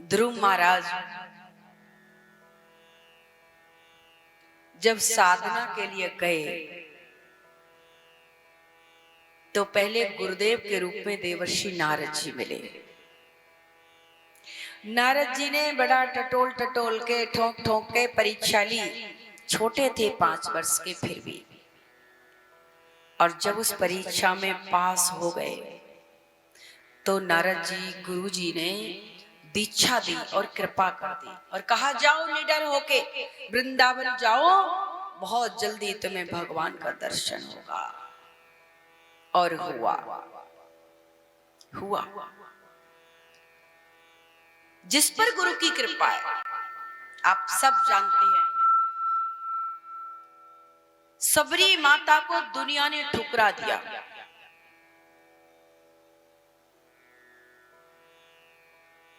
ध्रुव महाराज जब साधना के लिए गए तो पहले गुरुदेव के रूप में देवर्षि नारद जी मिले। नारद जी ने बड़ा टटोल टटोल के ठोक ठोक के परीक्षा ली। छोटे थे 5 वर्ष के फिर भी। और जब उस परीक्षा में पास हो गए तो नारद जी गुरु जी ने दीक्षा दी और कृपा कर दी और कहा जाओ निडर होके वृंदावन जाओ, बहुत जल्दी तुम्हें भगवान का दर्शन होगा। और हुआ जिस पर गुरु की कृपा है आप सब जानते हैं। सबरी माता को दुनिया ने ठुकरा दिया।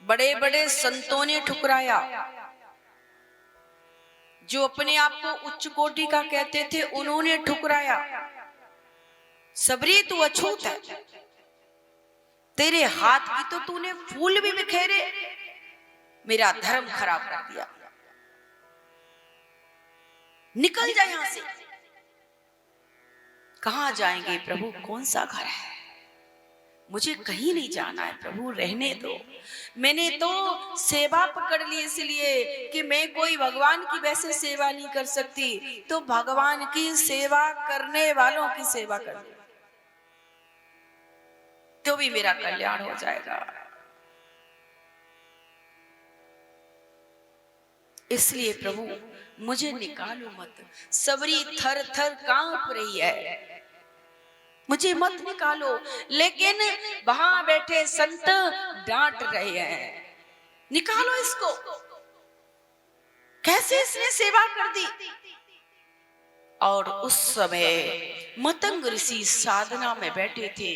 बड़े बड़े संतों ने ठुकराया, जो अपने आप को उच्च कोटि का कहते थे उन्होंने ठुकराया। सबरी तू अछूत है, तेरे हाथ की तो तूने फूल भी बिखेरे, मेरा धर्म खराब कर दिया, निकल जा यहां से। कहां जाएंगे प्रभु, कौन सा घर है, मुझे कहीं नहीं जाना है प्रभु, रहने दो। मैंने तो सेवा पकड़ ली इसलिए कि मैं कोई भगवान की वैसे सेवा नहीं कर सकती, तो भगवान की सेवा करने वालों की सेवा कर ली तो भी मेरा कल्याण हो जाएगा। इसलिए प्रभु मुझे निकालो मत। सबरी थर थर कांप रही है, मुझे मत निकालो। लेकिन वहां बैठे संत डांट रहे हैं, निकालो इसको, कैसे इसने सेवा कर दी। और उस समय मतंग ऋषि साधना में बैठे थे।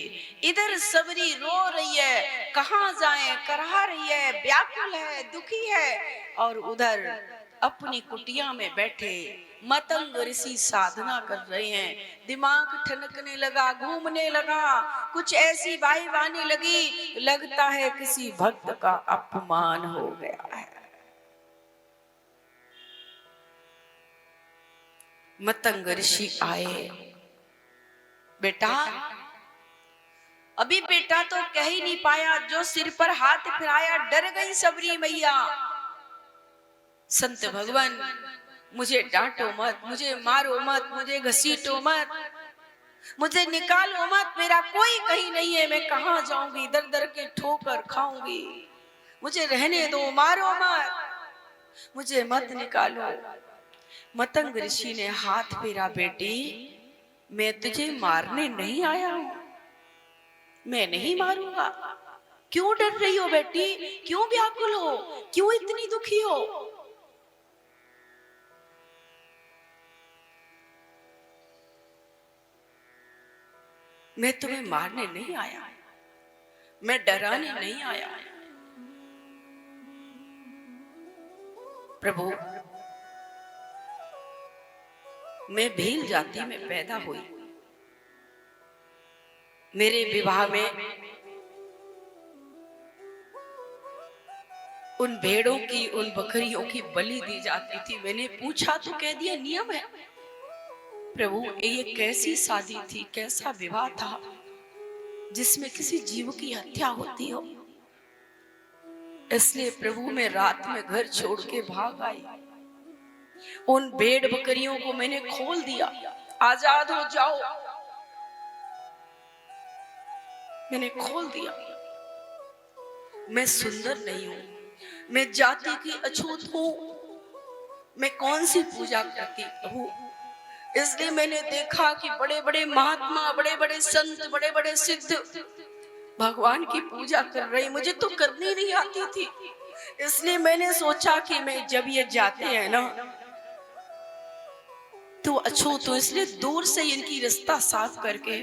इधर सबरी रो रही है, कहां जाए, कराह रही है, व्याकुल है, दुखी है। और उधर अपनी कुटिया में बैठे मतंग ऋषि साधना कर रहे हैं। दिमाग ठनकने लगा, घूमने लगा, कुछ ऐसी वाणी लगी, लगता है किसी भक्त का अपमान हो गया है। मतंग ऋषि आए, बेटा अभी बेटा तो कह ही नहीं पाया, जो सिर पर हाथ फिराया डर गई सबरी मैया। संत भगवान मुझे डांटो मत, मुझे मारो मत, मुझे घसीटो मत, मुझे निकालो मत, मेरा कोई कहीं नहीं है, मैं कहां जाऊंगी, दर दर के ठोकर खाऊंगी, मुझे रहने दो, मारो मत, मुझे मत निकालो। मतंग ऋषि ने हाथ फेरा, बेटी मैं तुझे मारने नहीं आया हूं, मैं नहीं मारूंगा। क्यों डर रही हो बेटी, क्यों व्याकुल हो, क्यों इतनी दुखी हो। मैं तुम्हें मारने नहीं आया, मैं डराने नहीं आया। प्रभु मैं भील जाति में पैदा हुई, मेरे विवाह में उन भेड़ों की, उन बकरियों की बलि दी जाती थी। मैंने पूछा तो कह दिया नियम है। प्रभु ये कैसी शादी थी, कैसा विवाह था जिसमें किसी जीव की हत्या होती हो। इसलिए प्रभु मैं रात में घर छोड़ के भाग आई, उन भेड़ बकरियों को मैंने खोल दिया, आजाद हो जाओ, मैंने खोल दिया। मैं सुंदर नहीं हूं, मैं जाति की अछूत हूं, मैं कौन सी पूजा करती प्रभु। इसलिए मैंने देखा कि बड़े बड़े महात्मा, बड़े बड़े संत, बड़े बड़े सिद्ध भगवान की पूजा कर रहे, मुझे तो करनी नहीं आती थी। इसलिए मैंने सोचा कि मैं जब ये जाते हैं ना तो अछूत हूं, इसलिए दूर से इनकी रास्ता साफ करके,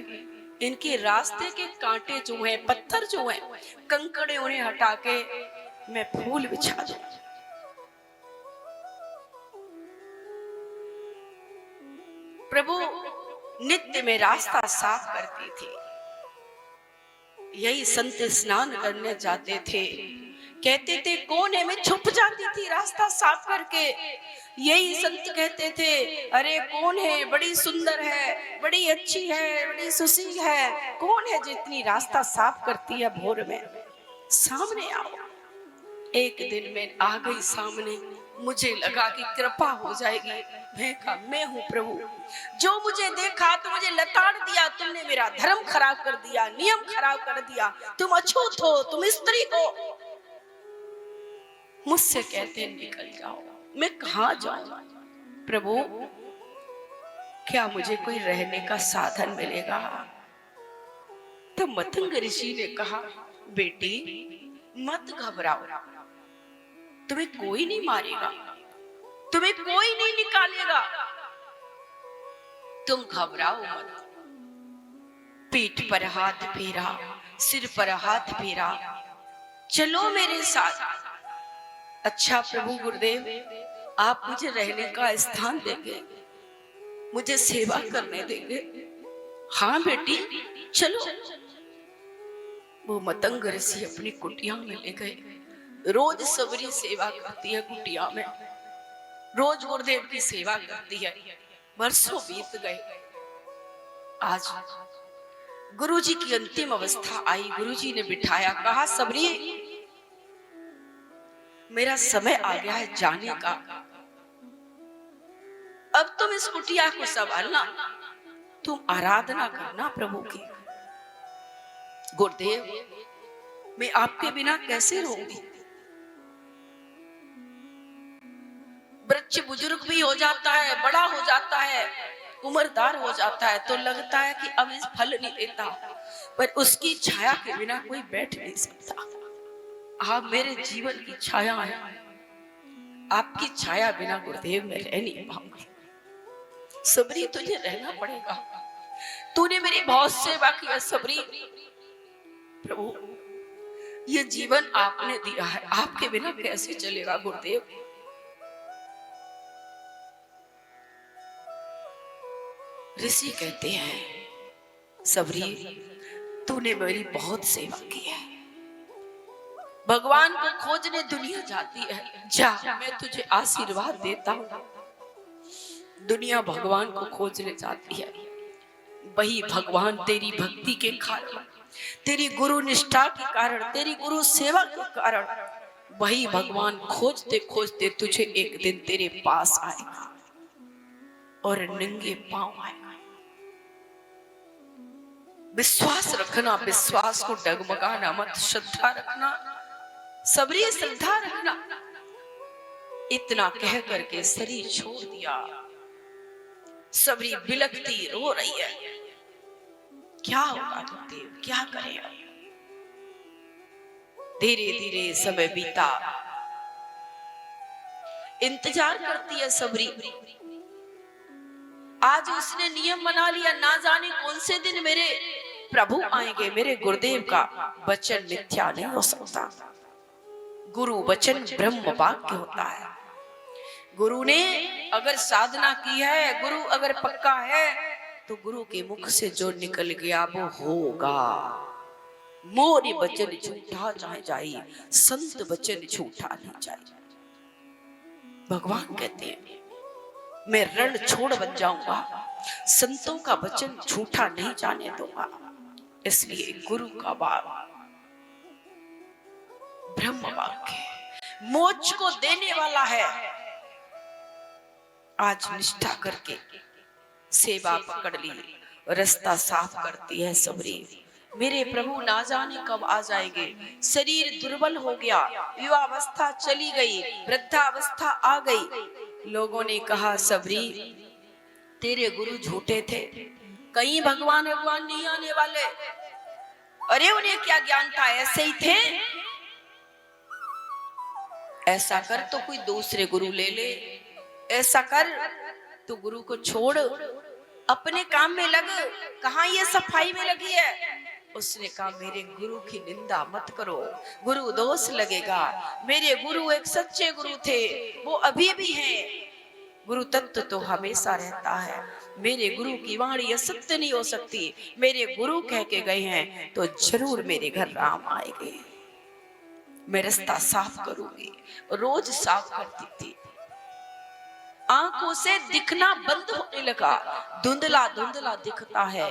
इनके रास्ते के कांटे जो हैं, पत्थर जो हैं, कंकड़े उन्हें हटा के मैं फूल बिछा दूं। प्रभु नित्य में रास्ता साफ करती थी। यही संत स्नान करने जाते थे कहते थे कोने में छुप जाती थी रास्ता साफ करके। यही संत कहते थे, अरे कौन है, बड़ी सुंदर है, बड़ी अच्छी है, बड़ी सुशील है, कौन है जो इतनी रास्ता साफ करती है भोर में, सामने आओ। एक दिन मैं आ गई सामने, मुझे लगा कि कृपा हो जाएगी। मैं कहा, मैं हूँ प्रभु, जो मुझे देखा तो मुझे लताड़ दिया, तुमने मेरा धर्म खराब कर दिया, नियम खराब कर दिया, तुम अछूत हो, तुम स्त्री हो, मुझसे कहते निकल जाओ। मैं कहाँ जाऊं प्रभु, क्या मुझे कोई रहने का साधन मिलेगा? तब मतंग ऋषि ने कहा, बेटी मत घबराओ, तुम्हें कोई नहीं मारेगा, तुम्हें कोई नहीं निकालेगा, तुम घबराओ मत। पीठ पर हाथ फेरा, सिर पर हाथ फेरा, चलो मेरे साथ। अच्छा प्रभु गुरुदेव, आप मुझे रहने का स्थान देंगे, मुझे सेवा करने देंगे? हाँ बेटी चलो। वो मतंग ऋषि अपनी कुटिया में ले गए। रोज सबरी सेवा करती है कुटिया में, रोज गुरुदेव की सेवा करती है। वर्षों बीत गए। आज गुरुजी की अंतिम अवस्था आई। गुरुजी ने बिठाया, कहा सबरी मेरा समय आ गया है जाने का, अब तुम इस कुटिया को संभालना, तुम आराधना करना प्रभु की। गुरुदेव मैं आपके बिना कैसे रहूंगी? बच्चे बुजुर्ग भी हो जाता है, बड़ा हो जाता है, उम्रदार हो जाता है, तो लगता है कि अब इस फल नहीं देता, पर उसकी छाया के बिना कोई बैठ नहीं सकता। आप मेरे जीवन की छाया है, आपकी छाया बिना गुरुदेव मैं रह नहीं पाऊंगी। सबरी तुझे रहना पड़ेगा, तूने मेरी बहुत सेवा की है सबरी। प्रभु ये जीवन आपने दिया है, आपके बिना कैसे चलेगा गुरुदेव? ऋषि कहते हैं, सबरी तूने मेरी बहुत सेवा की है, भगवान को खोजने दुनिया जाती है, जा मैं तुझे आशीर्वाद देता हूं। दुनिया भगवान को खोजने जाती है, वही भगवान तेरी भक्ति के कारण, तेरी गुरु निष्ठा के कारण, तेरी गुरु सेवा के कारण, वही भगवान खोजते खोजते तुझे एक दिन तेरे पास आएगा और नंगे पांव आएगा। विश्वास रखना, विश्वास को डगमगाना मत, श्रद्धा रखना सबरी, श्रद्धा रखना। इतना कह करके शरीर छोड़ दिया। सबरी बिलखती रो रही है, क्या होगा गुरुदेव, क्या करेगा? धीरे धीरे समय बीता, इंतजार करती है सबरी। आज उसने नियम बना लिया, ना जाने कौन से दिन मेरे प्रभु आएंगे, मेरे गुरुदेव का वचन मिथ्या नहीं हो सकता। गुरु वचन ब्रह्म वाक्य होता है। गुरु ने अगर साधना की है, गुरु अगर पक्का है, तो गुरु के मुख से जो निकल गया वो होगा। मोर वचन झूठा चाहे जाए, संत वचन झूठा नहीं जाए। भगवान कहते हैं मैं रण छोड़ बन जाऊंगा, संतों का वचन झूठा नहीं जाने दूंगा। इसलिए गुरु का वाक्य ब्रह्म वाक्य मोक्ष को देने वाला है। आज निष्ठा करके सेवा पकड़ ली, रास्ता साफ करती है सबरी। मेरे प्रभु ना जाने कब आ जाएंगे। शरीर दुर्बल हो गया, युवावस्था चली गई, वृद्धावस्था आ गई। लोगों ने कहा सबरी तेरे गुरु झूठे थे, कहीं भगवान भगवान नहीं आने वाले। अरे उन्हें क्या ज्ञान था, ऐसे ही थे। ऐसा कर तो कोई दूसरे गुरु ले ले, ऐसा कर तो गुरु को छोड़, अपने काम में लग, कहां ये सफाई में लगी है। उसने कहा मेरे गुरु की निंदा मत करो, गुरु दोष लगेगा। मेरे गुरु एक सच्चे गुरु थे, वो अभी भी हैं। गुरु तत्व तो हमेशा रहता है। मेरे गुरु की वाणी असत्य नहीं हो सकती। मेरे गुरु कह के गए हैं तो जरूर मेरे घर राम आएंगे। मैं रास्ता साफ करूंगी। रोज साफ करती थी। आंखों से दिखना बंद होने लगा, धुंधला धुंधला दिखता है।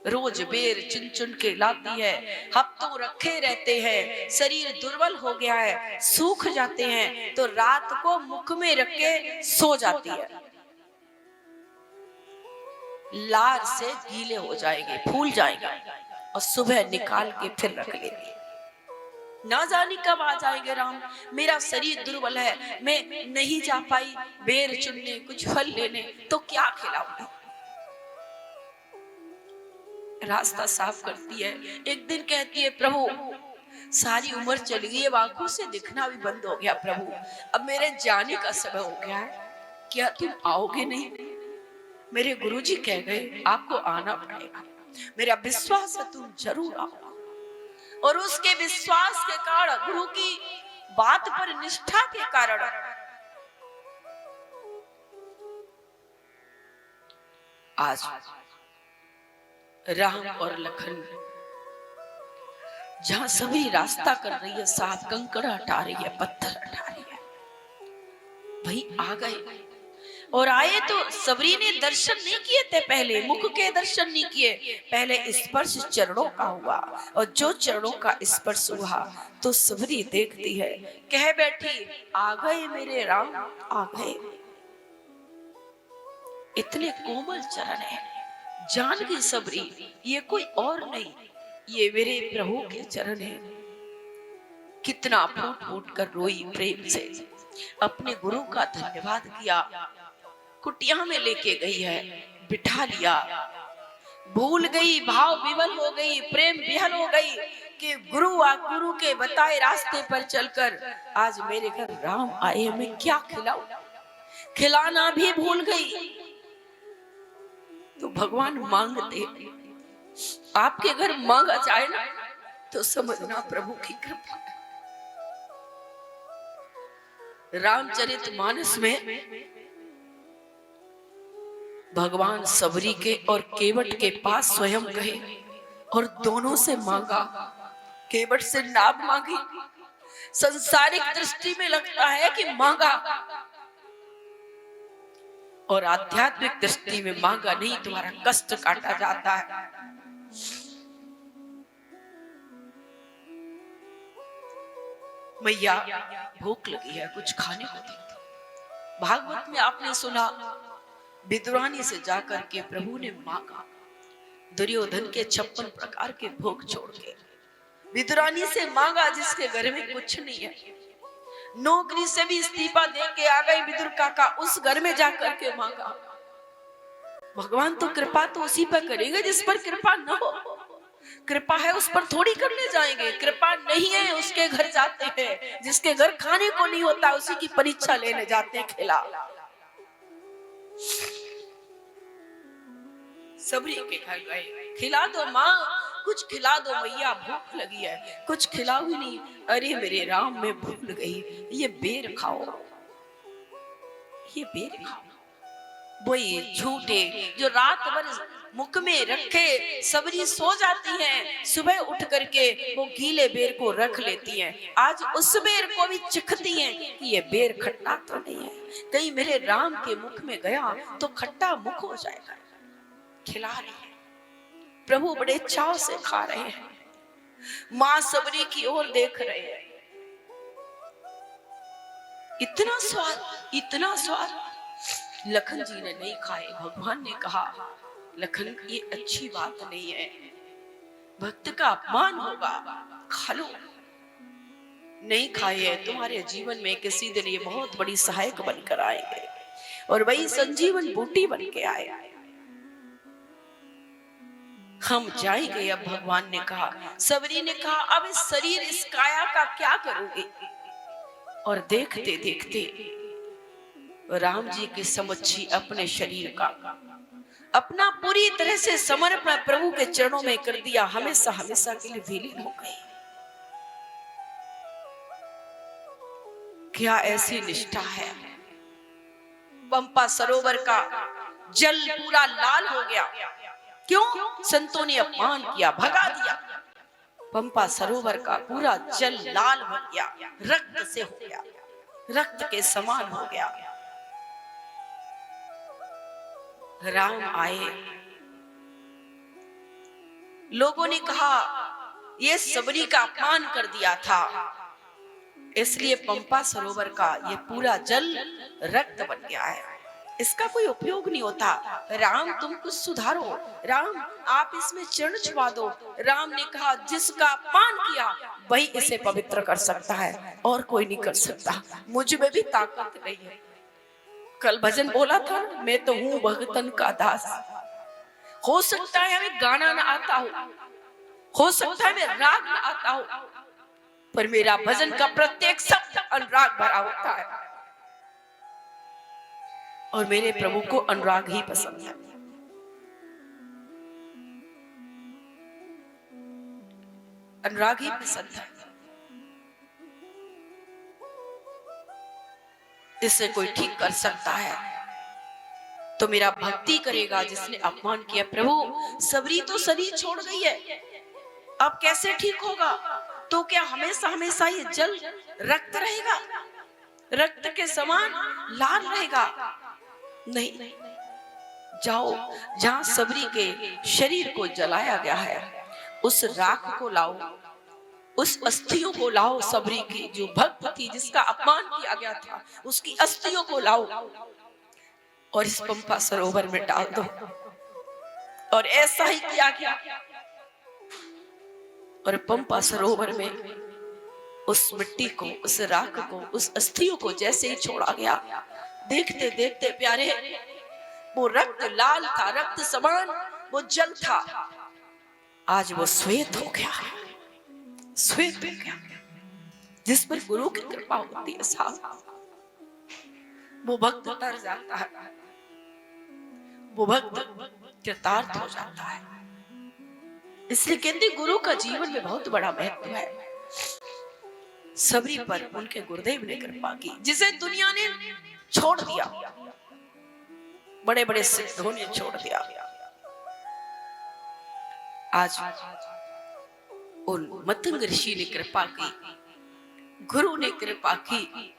रोज बेर चुन चुन के लाती है, हफ्तों रखे रहते हैं, शरीर दुर्बल हो गया है, सूख जाते हैं तो रात को मुख में रख के सो जाती है। लार से गीले हो जाएंगे, फूल जाएंगे और सुबह निकाल के फिर रख लेंगे। ना जाने कब आ जाएंगे राम, मेरा शरीर दुर्बल है, मैं नहीं जा पाई बेर चुनने, कुछ फल लेने, तो क्या खिलाऊंगी। रास्ता साफ करती है। एक दिन कहती है, प्रभु सारी उम्र चली गई, अब आंखों से दिखना भी बंद हो गया प्रभु, अब मेरे जाने का समय हो गया है, क्या तुम आओगे नहीं। मेरे गुरुजी कह गए आपको आना पड़ेगा, मेरा विश्वास है तुम जरूर आओ। और उसके विश्वास के कारण, गुरु की बात पर निष्ठा के कारण आज राम और लखन जहां सभी रास्ता कर रही है, साफ कंकड़ हटा रही है, पत्थर हटा रही है, भाई आ गए। और आए तो सबरी ने दर्शन नहीं किए थे, पहले मुख के दर्शन नहीं किए, पहले स्पर्श चरणों का हुआ। और जो चरणों का स्पर्श हुआ तो सबरी देखती है, कह बैठी आ गए मेरे राम, आ गए। इतने कोमल चरण है, जान गई सबरी ये कोई और नहीं, ये मेरे प्रभु के चरण है। कितना फूट फूट कर रोई प्रेम से, अपने गुरु का धन्यवाद किया। कुटिया में लेके गई है, बिठा लिया, भूल गई, भाव विवल हो गई, प्रेम विहल हो गई कि गुरु के बताए रास्ते पर चलकर आज मेरे घर राम आए, मैं क्या खिलाऊं, खिलाना भी भूल गई। तो भगवान मांगते, आपके घर मांगा जाए ना तो समझना प्रभु की कृपा। रामचरितमानस में भगवान सबरी के और केवट के पास स्वयं गए और दोनों से मांगा। केवट से नाभ मांगी, संसारिक दृष्टि में लगता है कि मांगा, और आध्यात्मिक दृष्टि में मांगा नहीं, तुम्हारा कष्ट काटा जाता है। मैया भूख लगी है, कुछ खाने को दे दो। भागवत में आपने सुना, विदुरानी से जाकर के प्रभु ने मांगा, दुर्योधन के 56 प्रकार के भोग छोड़ के विदुरानी से मांगा, जिसके घर में कुछ नहीं है, नौकरी से भी इस्तीफा दे के आ गई विदुर काका, उस घर में जाकर के मांगा। भगवान तो कृपा तो उसी पर करेंगे जिस पर कृपा न हो, कृपा है उस पर थोड़ी करने जाएंगे, कृपा नहीं है उसके घर जाते हैं, जिसके घर खाने को नहीं होता उसी की परीक्षा लेने जाते हैं। खिला सबरी के घर गए, खिला दो माँ, कुछ खिला दो मैया, भूख लगी है, कुछ खिलाओ ही नहीं। अरे मेरे राम मैं भूल गई, ये बेर खाओ, ये बेर खाओ। वही झूठे जो रात भर मुख में रखे सबरी सो जाती हैं, सुबह उठ करके वो गीले बेर को रख लेती हैं। आज उस बेर को भी चिखती हैं कि ये बेर खट्टा तो नहीं है, कहीं मेरे राम के मुख में गया तो खट्टा मुख हो जाएगा। खिला रही है, प्रभु बड़े चाव से खा रहे हैं, मां सबरी की ओर देख रहे हैं। इतना स्वाद, इतना स्वाद। लखन जी ने नहीं खाए। भगवान ने कहा, लखन ये अच्छी बात नहीं है, भक्त का अपमान होगा, खा लो। नहीं खाए है, तुम्हारे जीवन में किसी दिन ये बहुत बड़ी सहायक बनकर आएंगे, और वही संजीवन बूटी बन के आए। हम जाएंगे। अब भगवान ने कहा, सबरी ने कहा, अब इस शरीर इस काया का क्या करोगे। और देखते देखते राम जी के समक्षी अपने शरीर का अपना पूरी तरह से समर्पण प्रभु के चरणों में कर दिया, हमेशा हमेशा के लिए विलीन हो गए। क्या ऐसी निष्ठा है। पंपा सरोवर का जल पूरा लाल हो गया, क्यों? संतों ने अपमान किया, भगा दिया। पंपा सरोवर का पूरा जल लाल हो गया, रक्त से हो गया, रक्त के समान हो गया। राम आए, लोगों ने कहा ये सबरी का अपमान कर दिया था, इसलिए पंपा सरोवर का ये पूरा जल रक्त बन गया है, इसका कोई उपयोग नहीं होता। राम तुम कुछ सुधारो, राम आप इसमें चरण छुआ दो। राम ने कहा जिसका अपमान किया वही इसे पवित्र कर सकता है, और कोई नहीं कर सकता, मुझ में भी ताकत नहीं है। कल भजन बोला था, मैं तो हूं भगतन का दास। हो सकता है हमें गाना ना आता हो सकता है मैं राग ना आता हो, पर मेरा भजन का प्रत्येक शब्द अनुराग भरा होता है, और मेरे प्रभु को अनुराग ही पसंद है। अनुराग ही पसंद है। इससे कोई ठीक कर सकता है तो मेरा भक्ति करेगा जिसने अपमान किया। प्रभु सबरी तो शरीर छोड़ गई है, अब कैसे ठीक होगा? तो क्या हमेशा हमेशा ये जल रक्त रहेगा, रक्त के समान लाल रहेगा? नहीं, जाओ जहां सबरी के शरीर को जलाया गया है उस राख को लाओ, उस अस्थियों को लाओ। सबरी की जो भक्त थी जिसका अपमान किया गया था उसकी अस्थियों को लाओ और इस पंपा सरोवर में डाल दो। और ऐसा ही किया गया, और पंपा सरोवर में उस मिट्टी को, उस राख को, उस अस्थियों को जैसे ही छोड़ा गया, देखते देखते प्यारे वो रक्त लाल था, रक्त समान वो जल था, आज वो श्वेत हो गया, श्वेत हो गया। जिस पर गुरु की कृपा होती है साहब, वो भक्त तर जाता है, वो भक्त कृतार्थ हो जाता है। इसलिए कहते गुरु का जीवन में बहुत बड़ा महत्व है। सबरी पर उनके गुरुदेव ने कृपा की, जिसे दुनिया ने छोड़ दिया, बड़े बड़े सिद्धों ने छोड़ दिया। आज उन मतंग ऋषि ने कृपा की, गुरु ने कृपा की,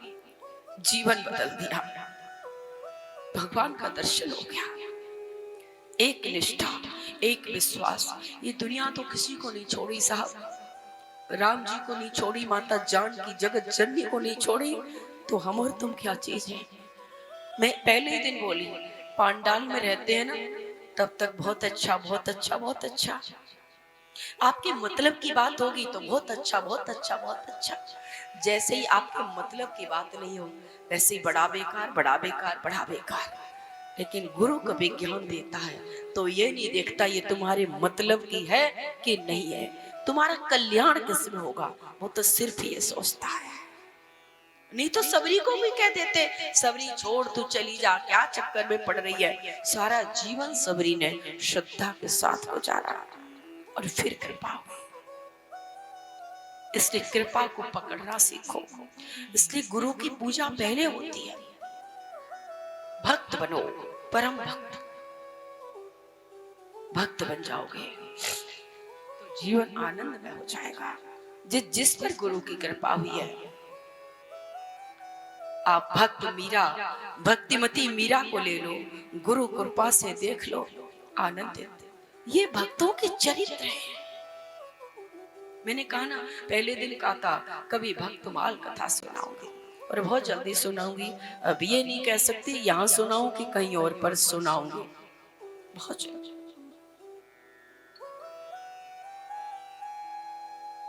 जीवन बदल दिया, भगवान का दर्शन हो गया। एक निष्ठा, एक विश्वास, ये दुनिया तो किसी को नहीं छोड़ी साहब, राम जी को नहीं छोड़ी, माता जानकी जगत जननी को नहीं छोड़ी, तो हम और तुम क्या चीज है? मैं पहले ही दिन बोली, पांडाल में रहते हैं ना तब तक बहुत अच्छा, बहुत अच्छा, बहुत अच्छा, आपके मतलब की बात होगी तो बहुत अच्छा, बहुत अच्छा, बहुत अच्छा। जैसे ही आपके मतलब की बात नहीं हो वैसे ही बड़ा बेकार, बड़ा बेकार, बड़ा बेकार। लेकिन गुरु कभी ज्ञान देता है तो ये नहीं देखता ये तुम्हारे मतलब की है कि नहीं है, तुम्हारा कल्याण किसमें होगा, वो तो सिर्फ ये सोचता है। नहीं तो सबरी को भी कह देते, सबरी छोड़ तू चली जा, क्या चक्कर में पड़ रही है। सारा जीवन सबरी ने श्रद्धा के साथ गुजारा और फिर कृपा हुई। इसलिए कृपा को पकड़ना सीखो। इसलिए गुरु की पूजा पहले होती है। भक्त बनो, परम भक्त, भक्त बन जाओगे तो जीवन आनंद में हो जाएगा। जिस पर गुरु की कृपा हुई है, आप भक्त मीरा, भक्तिमती मीरा को ले लो, गुरु कृपा से देख लो, आनंदित। ये भक्तों के चरित्र है। मैंने कहा ना, पहले दिन कहा था कभी भक्तमाल कथा सुनाऊंगी और बहुत जल्दी सुनाऊंगी। अब ये नहीं कह सकती यहाँ सुनाऊं कि कहीं और पर सुनाऊंगी, बहुत जल्दी।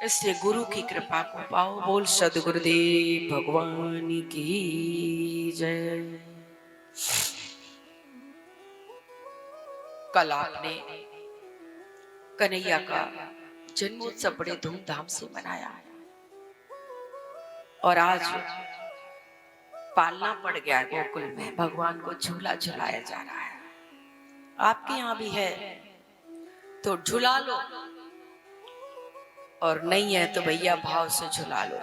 इसलिए गुरु की कृपा को पाओ। बोल सद्गुरुदेव भगवान की जय। कल आपने कन्हैया का जन्मोत्सव बड़े धूमधाम से मनाया और आज पालना पड़ गया है गोकुल में, भगवान को झूला झुलाया जा रहा है। आपके यहाँ भी है तो झुला लो, और नहीं है तो भैया भाव से झुला लो।